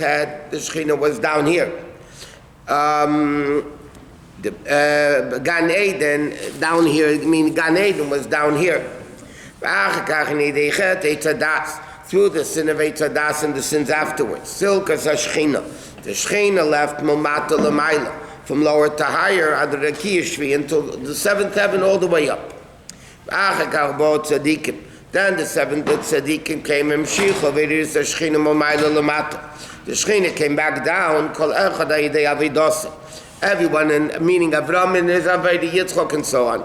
Chet, the Shechina was down here. Gan Eden down here, I mean Gan Eden was down here. Through the sin of Eitzadas and the sins afterwards. Silkas HaShechina. The Shechina left Momata L'mayla, from lower to higher, under the Kiyashvi, until the seventh heaven all the way up. Then the seventh tzaddikim came Mshicha, V'yiris HaShechina Momayla L'mata. The Shechina came back down, Kol Echad Ha'idei Avidosa. Everyone, meaning Avram and his Avedi Yitzchok and so on.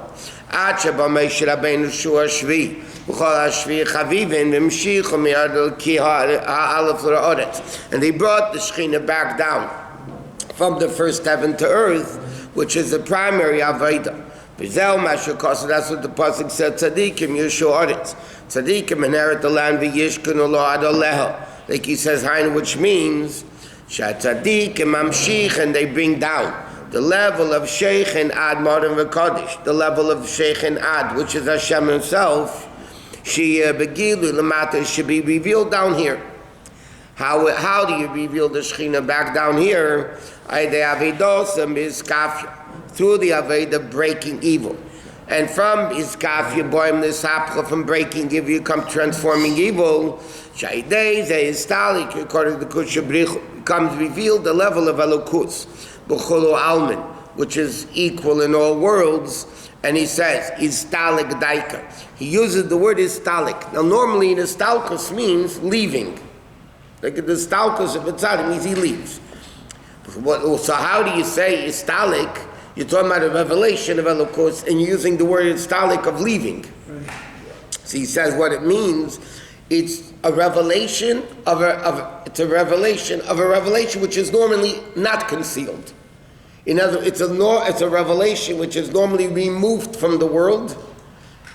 Ad sheba Moshe Rabbeinu Shua Shvi, B'chol HaShvi Chavivin, V'mshicha Mi'adol Ki Ha'alef L'Oretz. And they brought the Shechina back down from the first heaven to earth, which is the primary Aveda. V'zeu Mashiach, that's what the Pasuk said, Tzadikim Yishu Oretz. Tzadikim inherit the land V'yishkenu Lo Ad Oleho. Like he says, Hain, which means, Shatzadik and Mamshich, and they bring down the level of Sheikh and Ad Modern V'Kodesh, the level of Sheikh and Ad, which is Hashem himself, she begilu lamata, should be revealed down here. How do you reveal the Shechina back down here? Through the Aveda breaking evil. And from Iskafya, Boim Nisapcha, from breaking evil, you come transforming evil. Shaidei, Zeistalik, according to Kushabrich, comes revealed the level of Elokus, B'cholo Almin, which is equal in all worlds. And he says, Istalik Daika. He uses the word Istalik. Now, normally, Istalkus means leaving. Like the Istalkus of Itzad means he leaves. So, how do you say Istalik? You're talking about a revelation of Elokus, and you're using the word Istalik of leaving. So he says what it means. It's a revelation of a revelation which is normally not concealed. In other words, it's a revelation which is normally removed from the world,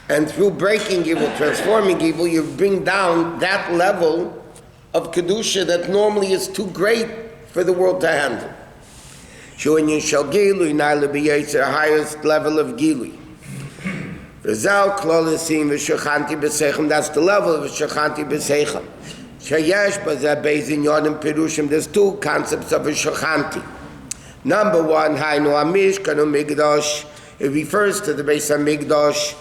and through breaking evil, transforming evil, you bring down that level of kedusha that normally is too great for the world to handle. Highest level of Gilui. That's the level of Shechanti B'Seichem. There's two concepts of a Shechanti. Number one, it refers to the Beis HaMikdash.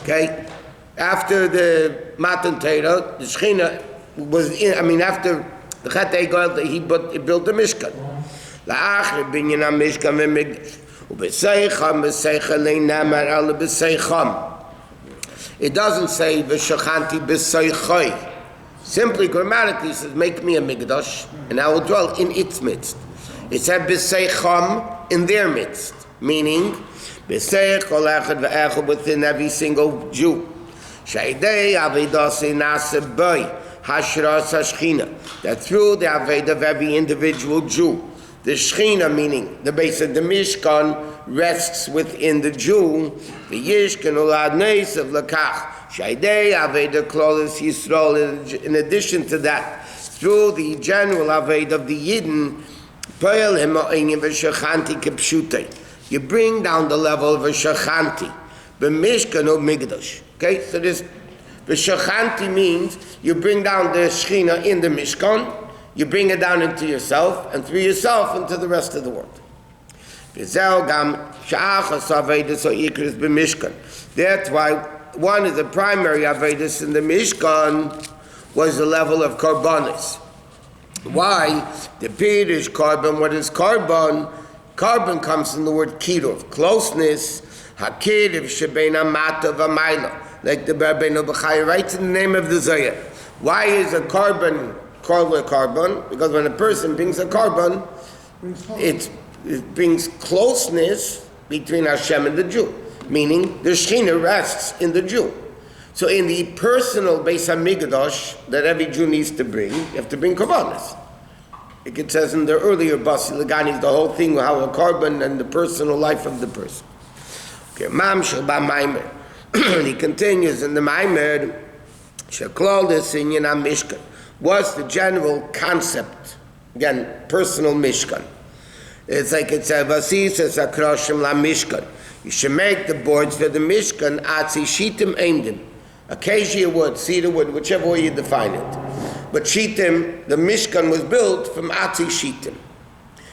Okay? After the Matan Torah, the Shechina was in, after the Chet Egel, he built the Mishkan. La'achar binyan HaMishkan v'Mikdash. It doesn't say v'shachanti b'seichai. Simply grammatically it says, make me a Mikdash, and I will dwell in its midst. It said b'seicham, in their midst, meaning b'seich kol echad v'echad, within every single Jew. Shaydei avedasi nase b'y hashras hashchina, that through the aved of every individual Jew, the Shechina, meaning the base of the Mishkan, rests within the Jew. The Yishkan ulad neis of lakach shaydei aveda klolis Yisrael. In addition to that, through the general aved of the Yidden, poel hema'enim v'shachanti kepshutei. You bring down the level of a shachanti, b'mishkan of Migdash. Okay, so this v'shachanti means you bring down the Shechina in the Mishkan. You bring it down into yourself, and through yourself into the rest of the world. That's why one of the primary Avedis in the Mishkan was the level of Karbanis. Why? The Pirish Karban, what is Karban? Karban comes from the word Kiruv, closeness, Hakiruv Shebeina Mata V'Mayla, like the Rabbeinu B'chai writes in the name of the Zohar. Why is a Karban called a carbon? Because when a person brings a carbon, it brings closeness between Hashem and the Jew, meaning the Shechina rests in the Jew. So in the personal Beis HaMikdash that every Jew needs to bring, you have to bring korbanos. Like it says in the earlier Basi Legani, the whole thing, how a carbon and the personal life of the person. Okay, Maamar. He continues in the Maamar, Sheklal Desinyan HaMishkan. What's the general concept? Again, personal Mishkan. It's like it says, Vasisas Akroshim La Mishkan. You should make the boards for the Mishkan, Atzi Shitim Aimdim. Acacia wood, cedar wood, whichever way you define it. But Shittim, the Mishkan was built from Atzi Shittim.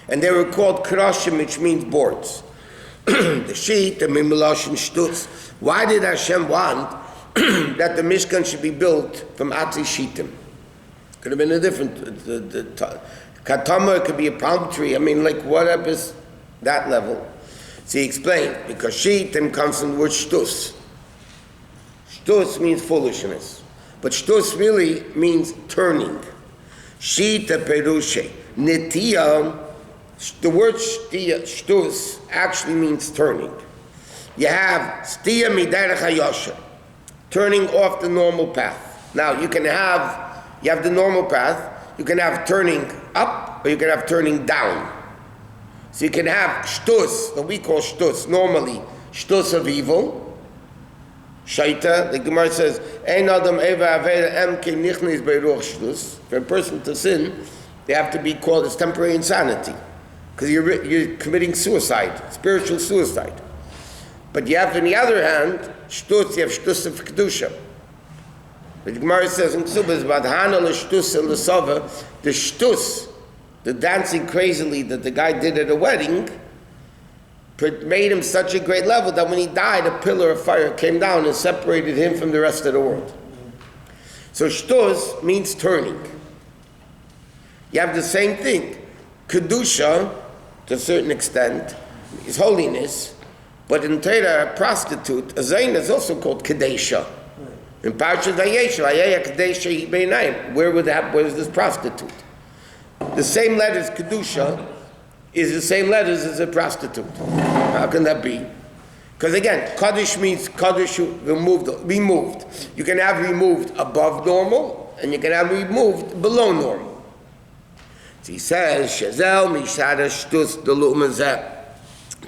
And they were called Kroshim, which means boards. The sheet, the Mimelash and Shtutz. Why did Hashem want that the Mishkan should be built from Atzi Shittim? Could have been a different, Katama could be a palm tree. I mean, like whatever is that level. So he explained, because Shittim comes from the word Shtus. Shtus means foolishness. But Shtus really means turning. Shita Perushe. Netiya, the word Shtus actually means turning. You have Stiya Miderech HaYosher, turning off the normal path. Now, you have the normal path, you can have turning up, or you can have turning down. So you can have Shtus, what we call Shtus, normally, Shtus of evil, Shaita, the Gemara says, Ein Adam Eva Aveda Em Ke Nichnis Beiruch Shtus. For a person to sin, they have to be called as temporary insanity, because you're committing suicide, spiritual suicide. But you have, on the other hand, Shtus, you have Shtus of Kedusha. The Gemara says in Ksubas about Hana l'Shtus and l'Sava, the Shtus, the dancing crazily that the guy did at a wedding, made him such a great level that when he died, a pillar of fire came down and separated him from the rest of the world. So Shtus means turning. You have the same thing. Kedusha, to a certain extent, is holiness, but in Torah, a prostitute, a zayn, is also called Kadesha. In Parashat Vayeshev, Ayaya Kadesha Beinayim, where is this prostitute? The same letters, Kedusha, is the same letters as a prostitute. How can that be? Because again, Kaddish means Kaddish removed. You can have removed above normal, and you can have removed below normal. So he says, Shazel Mishada Shtus de Lu'mazeh.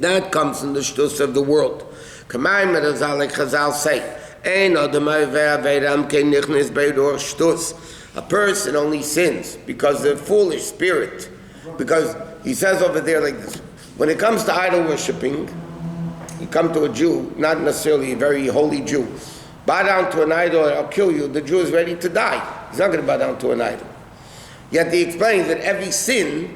That comes from the Shtus of the world. Kamayim Merazalek Chazal say, Ein Adam Averam Ke Nichnes Beidor Shtus. A person only sins because of the foolish spirit. Because he says over there like this, when it comes to idol worshipping, you come to a Jew, not necessarily a very holy Jew, bow down to an idol, I'll kill you, the Jew is ready to die. He's not going to bow down to an idol. Yet he explains that every sin,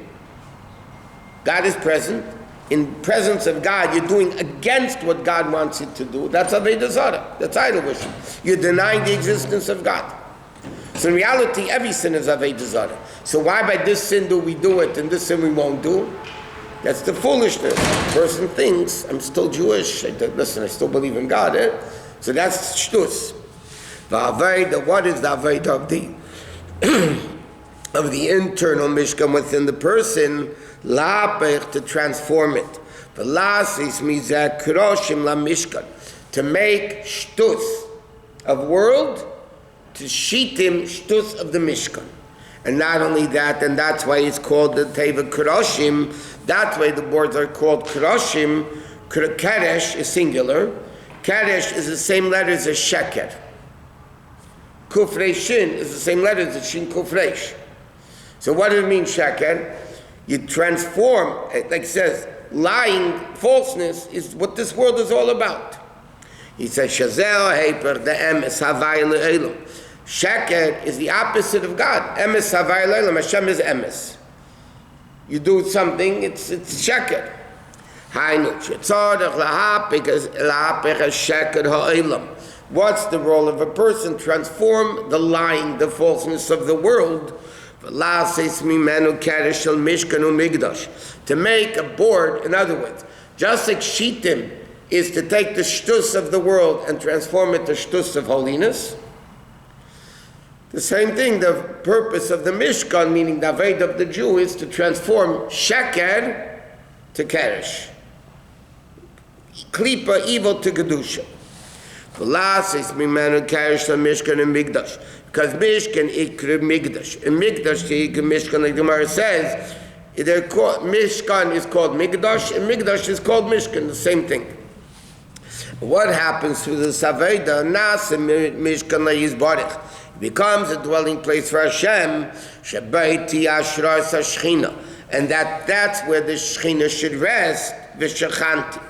God is present. In presence of God, you're doing against what God wants you to do. That's Avodah Zarah. That's idol worship. You're denying the existence of God. So in reality, every sin is Avodah Zarah. So why by this sin do we do it and this sin we won't do? That's the foolishness. The person thinks, I'm still Jewish. Listen, I still believe in God. So that's shtus. What is the Avodah of the of the internal mishkan within the person? To transform it. To make shtus of world, to shittim shtus of the mishkan. And not only that, and that's why it's called the Teva Kroshim. That's why the boards are called Kroshim. Kadesh is singular. Kadesh is the same letters as Sheker. Kufrei Shin is the same letters as Shin Kufreish. So what does it mean, Sheker? You transform, like it says, lying, falseness is what this world is all about. He says, Shazel Heper the Emes Havai Le'elam. Sheker is the opposite of God. Emes Havai Le'elam. Hashem is Emes. You do something, it's Sheker. What's the role of a person? Transform the lying, the falseness of the world, to make a board. In other words, just like shittim is to take the shtus of the world and transform it to shtus of holiness, the same thing, the purpose of the Mishkan, meaning the Avodah of the Jew, is to transform Sheker to Keresh, Klipa, evil, to Kedusha. Because Mishkan ikra Migdash. And Migdash ikra Mishkan, like the Gemara says, Mishkan is called Migdash, and Migdash is called Mishkan, the same thing. What happens to the Saveda? Nas Mishkan Yizbarich. It becomes a dwelling place for Hashem, Shabaiti Ashrar Sashchina. And that's where the Shechina should rest, V'shachanti.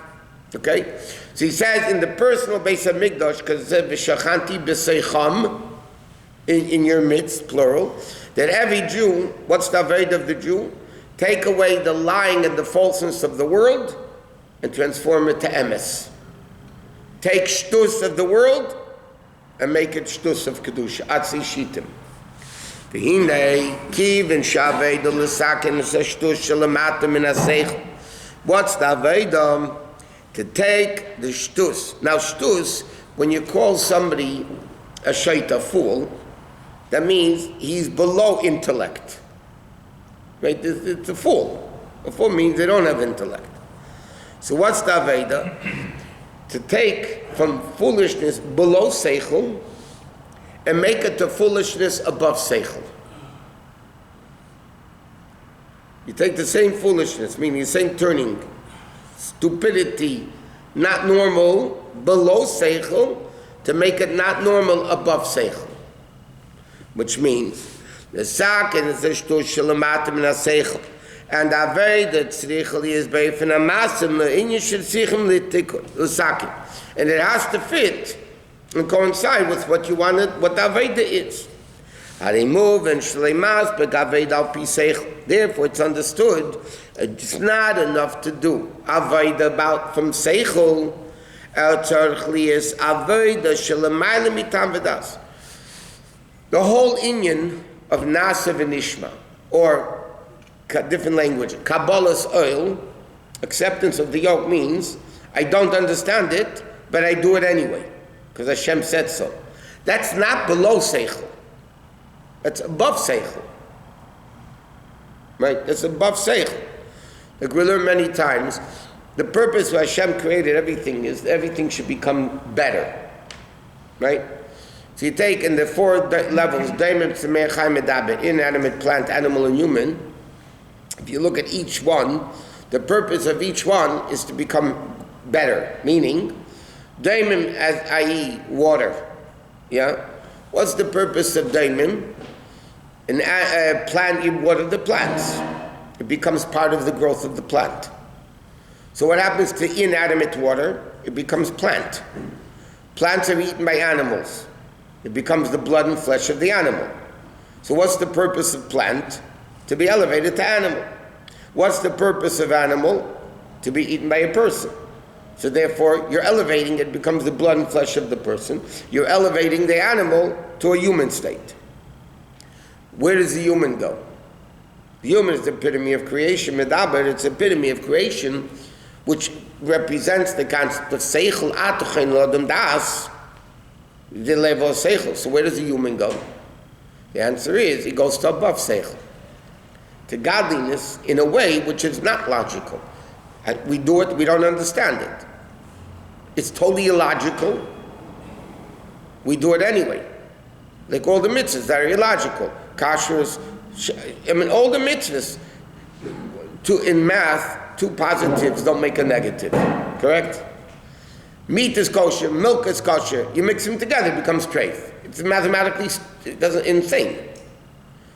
Okay? So he says in the personal base of Migdash, because it says V'shachanti b'seicham, in your midst, plural, that every Jew, what's the avodah of the Jew? Take away the lying and the falseness of the world and transform it to emes. Take shtus of the world and make it shtus of kedusha. Atzi shitim. V'hinei kiv and shavei the l'sakin shtus shalamatim in aseichel. What's the avodah? To take the shtus. Now shtus, when you call somebody a shaita fool, that means he's below intellect. Right? It's a fool. A fool means they don't have intellect. So what's the avodah? To take from foolishness below seichel and make it to foolishness above seichel. You take the same foolishness, meaning the same turning, stupidity, not normal, below seichel, to make it not normal above seichel. Which means, the sakin is the shtus shalamatim in seichel. And avodah tzricha is beifin amasim le'inyan shetzichem l'sakin. And it has to fit and coincide with what you wanted, what avodah is. Harimov and shleimas begaved al pi seichel. Therefore, it's understood it's not enough to do avodah about from seichel. El tzarich is avodah shelemayla mitam v'das. The whole inyan of nasa v'nishma, or different language, Kabbalah's oil, acceptance of the yoke means, I don't understand it, but I do it anyway, because Hashem said so. That's not below seichel. That's above seichel. Right? That's above seichel. Like we learn many times, the purpose why Hashem created everything is everything should become better. Right? So you take in the four levels, inanimate, plant, animal, and human. If you look at each one, the purpose of each one is to become better. Meaning, daimim, as i.e. water. Yeah? What's the purpose of daimim? A plant, you water the plants. It becomes part of the growth of the plant. So what happens to inanimate water? It becomes plant. Plants are eaten by animals. It becomes the blood and flesh of the animal. So what's the purpose of plant? To be elevated to animal. What's the purpose of animal? To be eaten by a person. So therefore, you're elevating, it becomes the blood and flesh of the person. You're elevating the animal to a human state. Where does the human go? The human is the epitome of creation. Medaber, it's the epitome of creation, which represents the concept of seichel atochen lodem das, the level of seichel. So where does the human go? The answer is, he goes to above seichel, to godliness in a way which is not logical. And we do it, we don't understand it. It's totally illogical. We do it anyway. Like all the mitzvahs that are illogical. Kashrus, all the mitzvahs. In math, two positives don't make a negative. Correct? Meat is kosher, milk is kosher. You mix them together, it becomes treif. It's mathematically insane.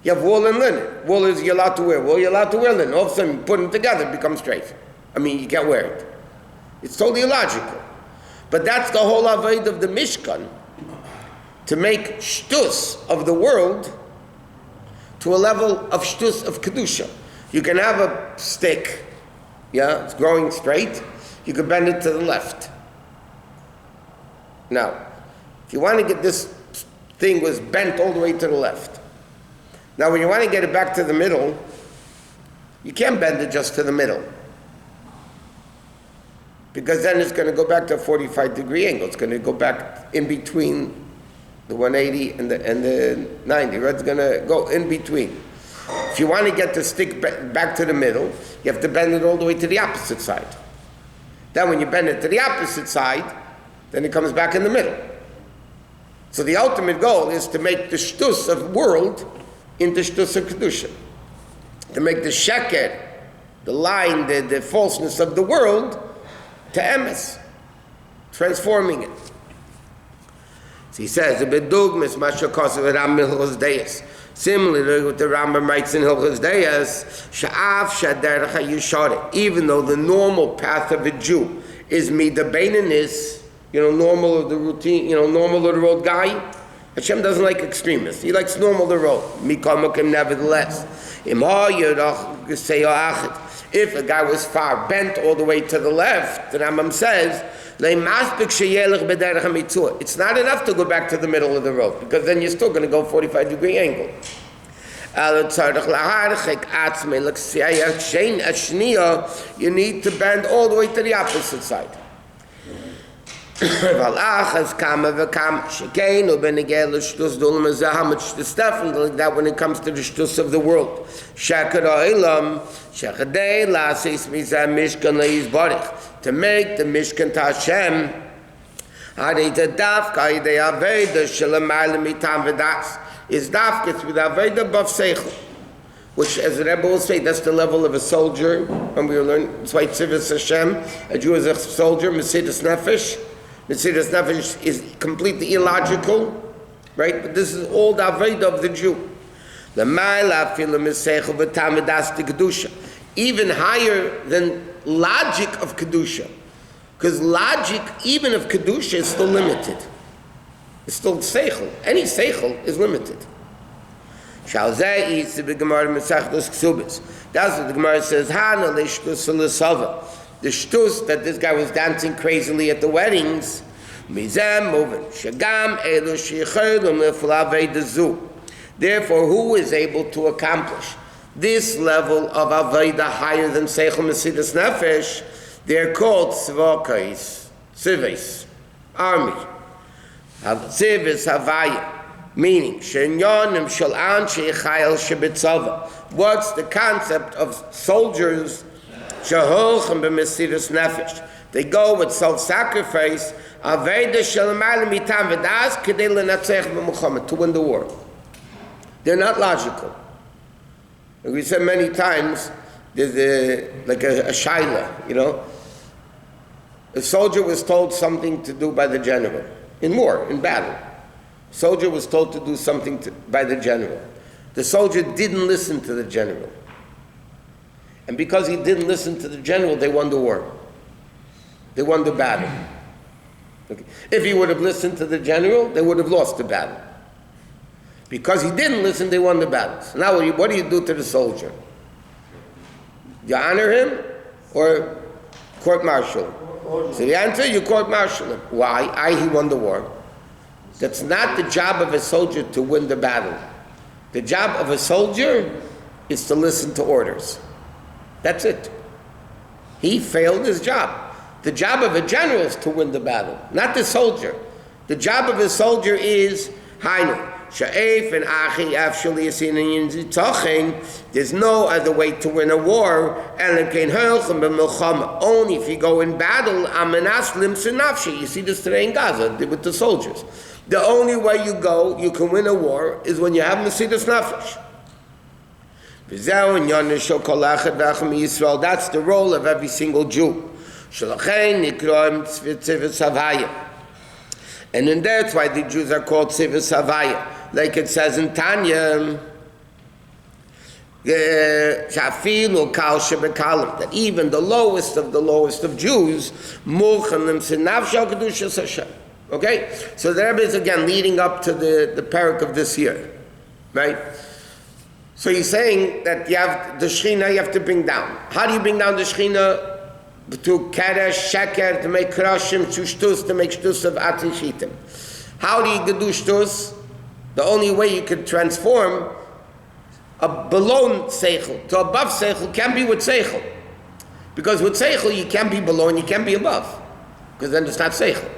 You have wool and linen. Wool is you're allowed to wear. Wool, you're allowed to wear linen. All of a sudden, you put them together, it becomes treif. I mean, you can't wear it. It's totally illogical. But that's the whole avodah of the Mishkan, to make shtus of the world to a level of shtus of kedusha. You can have a stick, yeah, it's growing straight. You can bend it to the left. Now, if you want to get this thing was bent all the way to the left. Now, when you want to get it back to the middle, you can't bend it just to the middle, because then it's going to go back to a 45-degree angle. It's going to go back in between the 180 and the 90. Right? It's going to go in between. If you want to get the stick back to the middle, you have to bend it all the way to the opposite side. Then when you bend it to the opposite side, then it comes back in the middle. So the ultimate goal is to make the shtus of world into shtus of kedusha. To make the sheker, the lying, the falseness of the world, to emes, transforming it. So he says, similarly what the Rambam writes in Hilchos Deis, even though the normal path of a Jew is midah beinanis, normal of the routine, normal of the road guy, Hashem doesn't like extremists. He likes normal the road. Mikomakim, nevertheless. If a guy was far bent all the way to the left, the Rambam says, it's not enough to go back to the middle of the road, because then you're still going to go 45-degree angle. You need to bend all the way to the opposite side. It's definitely that when it comes to the shtus of the world. To make the Mishkan to Hashem, is dafka with Aveda above Seichel, which, as the Rebbe will say, that's the level of a soldier. And we learn, it's why Tzivus Hashem, a Jew is a soldier, Mesidus Nefesh. Mesidus Nefesh is completely illogical, right? But this is all the Aveda of the Jew. Even higher than logic of Kedusha. Because logic, even of Kedusha, is still limited. It's still Seichel. Any Seichel is limited. That's what the Gemara says. The shtus that this guy was dancing crazily at the weddings. Therefore, who is able to accomplish this level of Aveda higher than Seichel Mesidus Nefesh? They're called Tzvokais, Tzivis, army. Tzivis Havaya, meaning Shenyonim Shalan Sheichayel Shebetzava. What's the concept of soldiers? Shehochem b'Mesidus Nefesh. They go with self-sacrifice. Aveda Shalamayla Mitam V'das Kedei L'Natzech B'Muhammad, to win the war. They're not logical. Like we said many times, there's like a shaila, you know. A soldier was told something to do by the general. In war, in battle. A soldier was told to do something by the general. The soldier didn't listen to the general. And because he didn't listen to the general, they won the war. They won the battle. Okay. If he would have listened to the general, they would have lost the battle. Because he didn't listen, they won the battles. Now what do you do to the soldier? You honor him or court-martial? So the answer, you court-martial him. Why? He won the war. That's not the job of a soldier to win the battle. The job of a soldier is to listen to orders. That's it. He failed his job. The job of a general is to win the battle, not the soldier. The job of a soldier is, Hainu. There's no other way to win a war. Only if you go in battle. You see this today in Gaza with the soldiers. The only way you can win a war, is when you have Mesidus Nefesh. That's the role of every single Jew. And then that's why the Jews are called Tzivus Havaya. Like it says in Tanya, that even the lowest of Jews, okay? So the Rebbe is again leading up to the parak of this year, right? So he's saying that you have the Shechina you have to bring down. How do you bring down the Shechina? To Keresh, Sheker, to make Krashim, to Shtus, to make Shtus of Atin Shitim. How do you do Shtus? The only way you could transform a below Seichel to above Seichel can be with Seichel. Because with Seichel you can't be below and you can't be above. Because then it's not Seichel.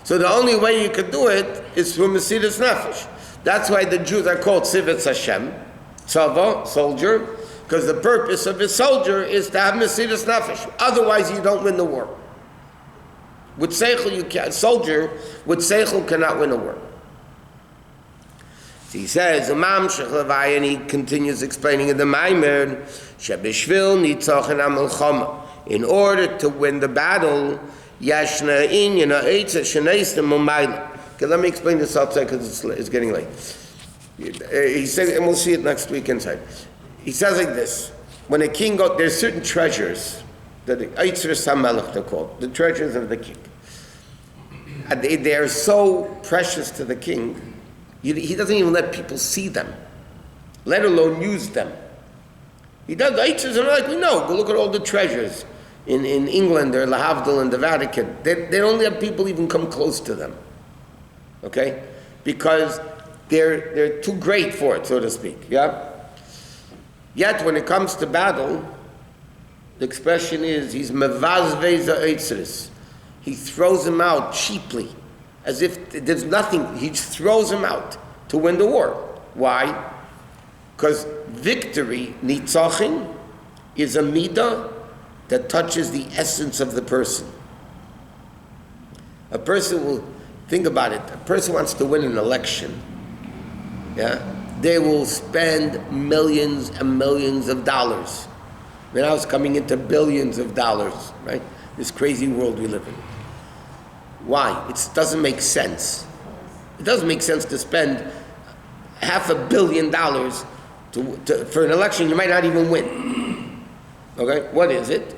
So the only way you could do it is through Mesidus Nefesh. That's why the Jews are called Tzivus Hashem, Tzava, soldier, because the purpose of a soldier is to have Mesidus Nefesh. Otherwise you don't win the war. With Seichel you can't, soldier with Seichel cannot win a war. So he says, and he continues explaining in the Maamar, in order to win the battle, okay, let me explain this outside because it's getting late. He says, and we'll see it next week inside. He says like this: when a king goes, there's certain treasures that Eitzir Samelech they're called, the treasures of the king. And they are so precious to the king He doesn't even let people see them, let alone use them. He does the Eitzes, and like we know, go look at all the treasures in England or Lahavdil and the Vatican. They don't let people even come close to them, okay? Because they're too great for it, so to speak, yeah? Yet when it comes to battle, the expression is, he's mevazvei za'eitzres. He throws them out cheaply, as if there's nothing. He just throws them out to win the war. Why? Because victory, nitzachin, is a midah that touches the essence of the person. A person will, think about it, a person wants to win an election, yeah? They will spend millions and millions of dollars. Now it's coming into billions of dollars, right? This crazy world we live in. Why? It doesn't make sense. It doesn't make sense to spend $500 million for an election you might not even win. Okay? What is it?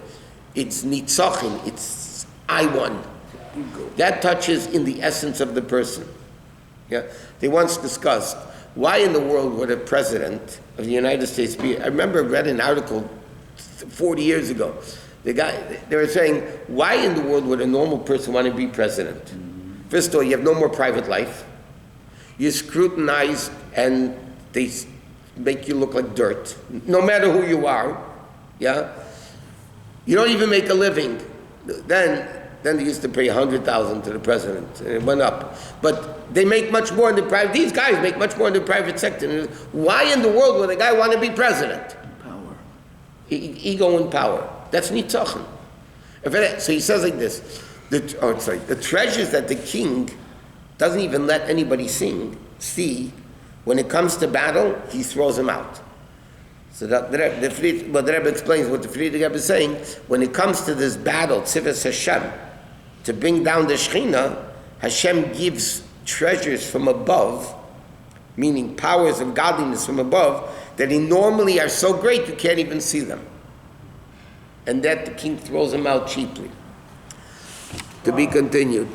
It's nitzachin. It's I won. That touches in the essence of the person. Yeah? They once discussed, why in the world would a president of the United States be... I remember I read an article 40 years ago. They were saying, why in the world would a normal person want to be president? First of all, you have no more private life. You're scrutinized and they make you look like dirt, no matter who you are. Yeah? You don't even make a living. Then they used to pay $100,000 to the president, and it went up. But they make much more in the private. These guys make much more in the private sector. Why in the world would a guy want to be president? Power. Ego and power. That's nitzachin. So he says like this: the treasures that the king doesn't even let anybody see. When it comes to battle, he throws them out. So the Rebbe explains what the Friedrich Rebbe is saying. When it comes to this battle, Tzivas Hashem, to bring down the Shekhinah, Hashem gives treasures from above, meaning powers of godliness from above, that normally are so great you can't even see them. And that the king throws them out cheaply. To be continued.